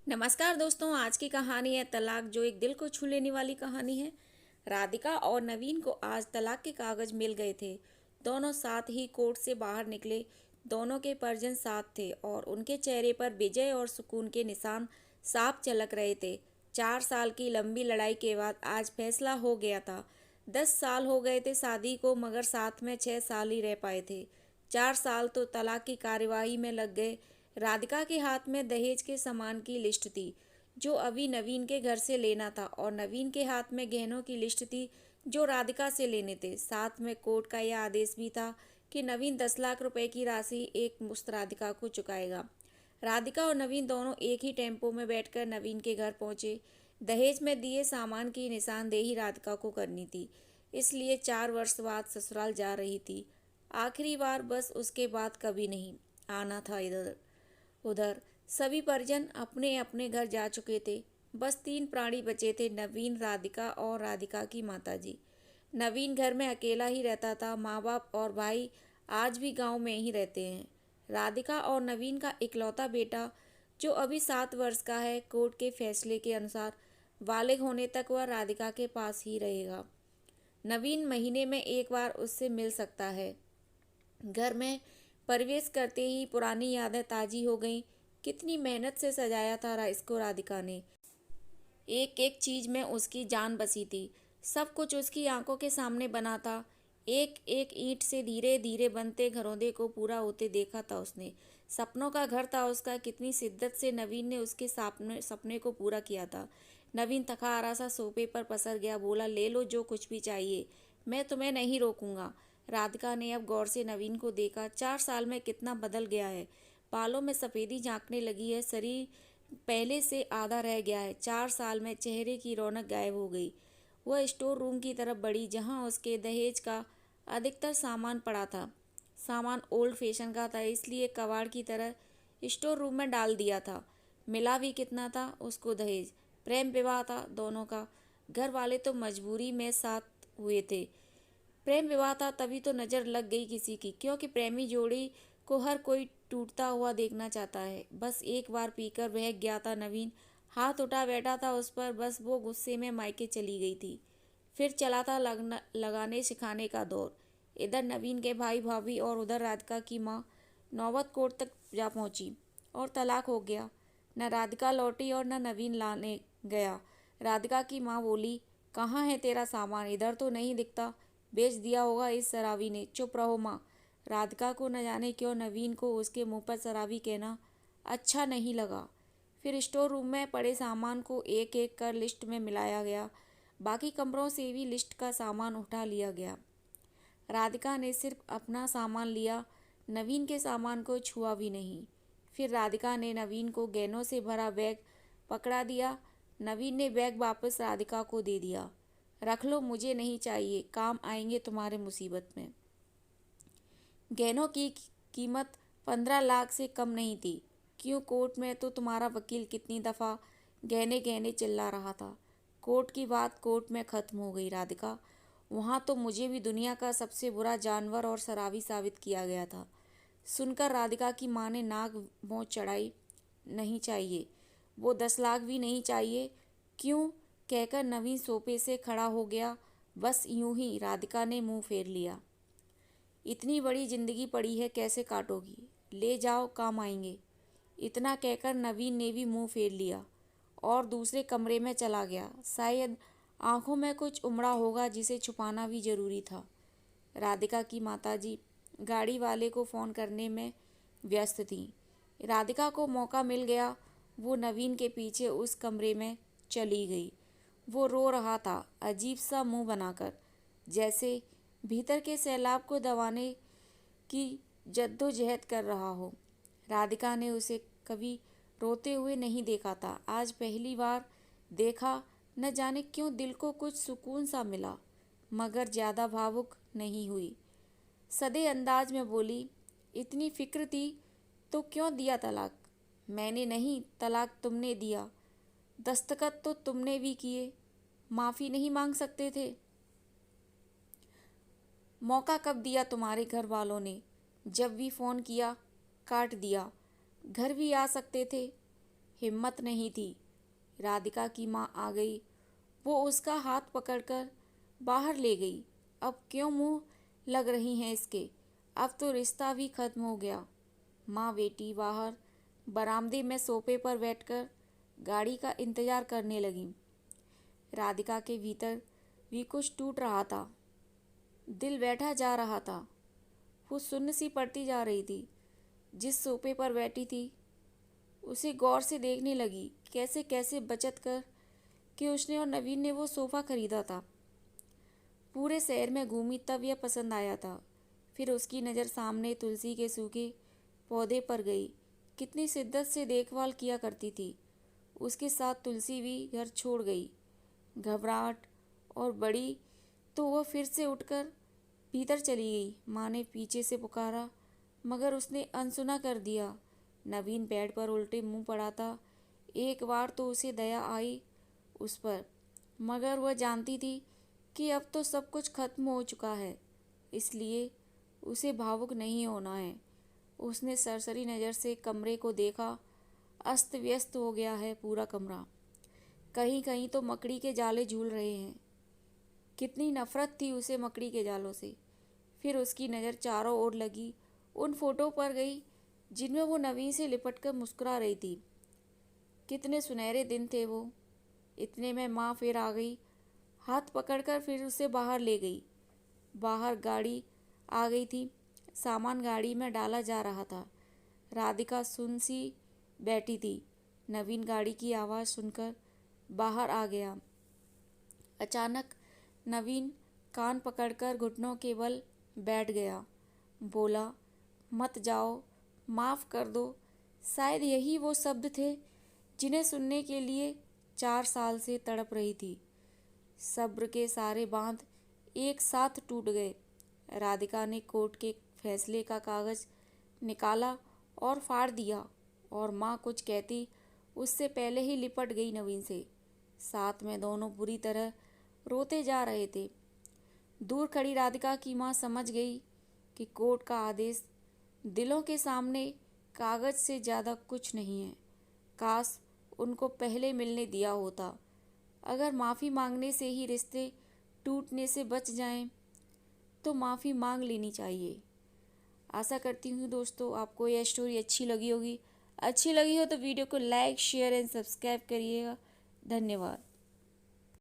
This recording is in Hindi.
नमस्कार दोस्तों, आज की कहानी है तलाक, जो एक दिल को छू लेने वाली कहानी है। राधिका और नवीन को आज तलाक के कागज मिल गए थे। दोनों साथ ही कोर्ट से बाहर निकले। दोनों के परिजन साथ थे और उनके चेहरे पर विजय और सुकून के निशान साफ झलक रहे थे। 4 साल की लंबी लड़ाई के बाद आज फैसला हो गया था। 10 साल हो गए थे शादी को, मगर साथ में 6 साल ही रह पाए थे। 4 साल तो तलाक की कार्यवाही में लग गए। राधिका के हाथ में दहेज के सामान की लिस्ट थी, जो अभी नवीन के घर से लेना था, और नवीन के हाथ में गहनों की लिस्ट थी, जो राधिका से लेने थे। साथ में कोर्ट का यह आदेश भी था कि नवीन 10 लाख रुपए की राशि एक मुश्त राधिका को चुकाएगा। राधिका और नवीन दोनों एक ही टेम्पो में बैठकर नवीन के घर पहुंचे। दहेज में दिए सामान की निशानदेही राधिका को करनी थी, इसलिए 4 वर्ष बाद ससुराल जा रही थी। आखिरी बार, बस उसके बाद कभी नहीं आना था इधर उधर। सभी परिजन अपने अपने घर जा चुके थे। बस 3 प्राणी बचे थे, नवीन, राधिका और राधिका की माताजी। नवीन घर में अकेला ही रहता था। माँ बाप और भाई आज भी गांव में ही रहते हैं। राधिका और नवीन का इकलौता बेटा, जो अभी 7 वर्ष का है, कोर्ट के फैसले के अनुसार बालिग होने तक वह राधिका के पास ही रहेगा। नवीन महीने में एक बार उससे मिल सकता है। घर में प्रवेश करते ही पुरानी यादें ताजी हो गईं। कितनी मेहनत से सजाया था इसको राधिका ने। एक एक चीज में उसकी जान बसी थी। सब कुछ उसकी आंखों के सामने बना था। एक एक ईंट से धीरे धीरे बनते घरौंदे को पूरा होते देखा था उसने। सपनों का घर था उसका। कितनी शिद्दत से नवीन ने उसके सपने सपने को पूरा किया था। नवीन थका हारा सा सोफे पर पसर गया। बोला, ले लो जो कुछ भी चाहिए, मैं तुम्हें नहीं रोकूंगा। राधिका ने अब गौर से नवीन को देखा। 4 साल में कितना बदल गया है। बालों में सफेदी झांकने लगी है। शरीर पहले से आधा रह गया है। 4 साल में चेहरे की रौनक गायब हो गई। वह स्टोर रूम की तरफ बढ़ी, जहां उसके दहेज का अधिकतर सामान पड़ा था। सामान ओल्ड फैशन का था, इसलिए कबाड़ की तरह स्टोर रूम में डाल दिया था। मिला भी कितना था उसको दहेज? प्रेम विवाह था दोनों का। घर वाले तो मजबूरी में साथ हुए थे। प्रेम विवाह था, तभी तो नज़र लग गई किसी की, क्योंकि प्रेमी जोड़ी को हर कोई टूटता हुआ देखना चाहता है। बस एक बार पीकर बहक गया था नवीन। हाथ उठा बैठा था उस पर। बस वो गुस्से में मायके चली गई थी। फिर चला था लगाने सिखाने का दौर। इधर नवीन के भाई भाभी और उधर राधिका की माँ। नौबत कोर्ट तक जा पहुंची और तलाक हो गया। न राधिका लौटी और न नवीन लाने गया। राधिका की माँ बोली, कहाँ है तेरा सामान? इधर तो नहीं दिखता। बेच दिया होगा इस शराबी ने। चुप रहो माँ। राधिका को न जाने क्यों नवीन को उसके मुंह पर शराबी कहना अच्छा नहीं लगा। फिर स्टोर रूम में पड़े सामान को एक एक कर लिस्ट में मिलाया गया। बाकी कमरों से भी लिस्ट का सामान उठा लिया गया। राधिका ने सिर्फ अपना सामान लिया, नवीन के सामान को छुआ भी नहीं। फिर राधिका ने नवीन को गहनों से भरा बैग पकड़ा दिया। नवीन ने बैग वापस राधिका को दे दिया। रख लो, मुझे नहीं चाहिए, काम आएंगे तुम्हारे मुसीबत में। गहनों की कीमत 15 लाख से कम नहीं थी। क्यों? कोर्ट में तो तुम्हारा वकील कितनी दफ़ा गहने गहने चिल्ला रहा था। कोर्ट की बात कोर्ट में ख़त्म हो गई राधिका। वहाँ तो मुझे भी दुनिया का सबसे बुरा जानवर और शराबी साबित किया गया था। सुनकर राधिका की माँ ने नाक भौं चढ़ाई। नहीं चाहिए, वो 10 लाख भी नहीं चाहिए। क्यों? कहकर नवीन सोफे से खड़ा हो गया। बस यूं ही। राधिका ने मुंह फेर लिया। इतनी बड़ी जिंदगी पड़ी है, कैसे काटोगी? ले जाओ, काम आएंगे। इतना कहकर नवीन ने भी मुंह फेर लिया और दूसरे कमरे में चला गया। शायद आंखों में कुछ उमड़ा होगा, जिसे छुपाना भी जरूरी था। राधिका की माताजी गाड़ी वाले को फ़ोन करने में व्यस्त थी। राधिका को मौका मिल गया। वो नवीन के पीछे उस कमरे में चली गई। वो रो रहा था, अजीब सा मुंह बनाकर, जैसे भीतर के सैलाब को दबाने की जद्दोजहद कर रहा हो। राधिका ने उसे कभी रोते हुए नहीं देखा था। आज पहली बार देखा। न जाने क्यों दिल को कुछ सुकून सा मिला, मगर ज़्यादा भावुक नहीं हुई। सधे अंदाज में बोली, इतनी फिक्र थी तो क्यों दिया तलाक? मैंने नहीं, तलाक तुमने दिया। दस्तखत तो तुमने भी किए। माफ़ी नहीं मांग सकते थे? मौका कब दिया तुम्हारे घर वालों ने? जब भी फ़ोन किया काट दिया। घर भी आ सकते थे। हिम्मत नहीं थी। राधिका की माँ आ गई। वो उसका हाथ पकड़कर बाहर ले गई। अब क्यों मुंह लग रही हैं इसके? अब तो रिश्ता भी खत्म हो गया। माँ बेटी बाहर बरामदे में सोफे पर बैठकर गाड़ी का इंतजार करने लगी। राधिका के भीतर भी कुछ टूट रहा था। दिल बैठा जा रहा था। वो सुन्न सी पड़ती जा रही थी। जिस सोफे पर बैठी थी उसे गौर से देखने लगी। कैसे कैसे बचत कर कि उसने और नवीन ने वो सोफ़ा खरीदा था। पूरे शहर में घूमी तब यह पसंद आया था। फिर उसकी नज़र सामने तुलसी के सूखे पौधे पर गई। कितनी शिद्दत से देखभाल किया करती थी। उसके साथ तुलसी भी घर छोड़ गई। घबराहट और बड़ी तो वह फिर से उठकर भीतर चली गई। माँ ने पीछे से पुकारा मगर उसने अनसुना कर दिया। नवीन बेड पर उल्टे मुंह पड़ा था। एक बार तो उसे दया आई उस पर, मगर वह जानती थी कि अब तो सब कुछ खत्म हो चुका है, इसलिए उसे भावुक नहीं होना है। उसने सरसरी नज़र से कमरे को देखा। अस्त व्यस्त हो गया है पूरा कमरा। कहीं कहीं तो मकड़ी के जाले झूल रहे हैं। कितनी नफरत थी उसे मकड़ी के जालों से। फिर उसकी नज़र चारों ओर लगी उन फोटो पर गई जिनमें वो नवीन से लिपटकर मुस्कुरा रही थी। कितने सुनहरे दिन थे वो। इतने में माँ फिर आ गई। हाथ पकड़कर फिर उसे बाहर ले गई। बाहर गाड़ी आ गई थी। सामान गाड़ी में डाला जा रहा था। राधिका सुन सी बैठी थी। नवीन गाड़ी की आवाज़ सुनकर बाहर आ गया। अचानक नवीन कान पकड़कर घुटनों के बल बैठ गया। बोला, मत जाओ, माफ़ कर दो। शायद यही वो शब्द थे जिन्हें सुनने के लिए 4 साल से तड़प रही थी। सब्र के सारे बांध एक साथ टूट गए। राधिका ने कोर्ट के फैसले का कागज़ निकाला और फाड़ दिया, और माँ कुछ कहती उससे पहले ही लिपट गई नवीन से। साथ में दोनों बुरी तरह रोते जा रहे थे। दूर खड़ी राधिका की माँ समझ गई कि कोर्ट का आदेश दिलों के सामने कागज़ से ज़्यादा कुछ नहीं है। काश उनको पहले मिलने दिया होता। अगर माफ़ी मांगने से ही रिश्ते टूटने से बच जाएं, तो माफ़ी मांग लेनी चाहिए। आशा करती हूँ दोस्तों आपको यह स्टोरी अच्छी लगी होगी। अच्छी लगी हो तो वीडियो को लाइक, शेयर एंड सब्सक्राइब करिएगा। धन्यवाद।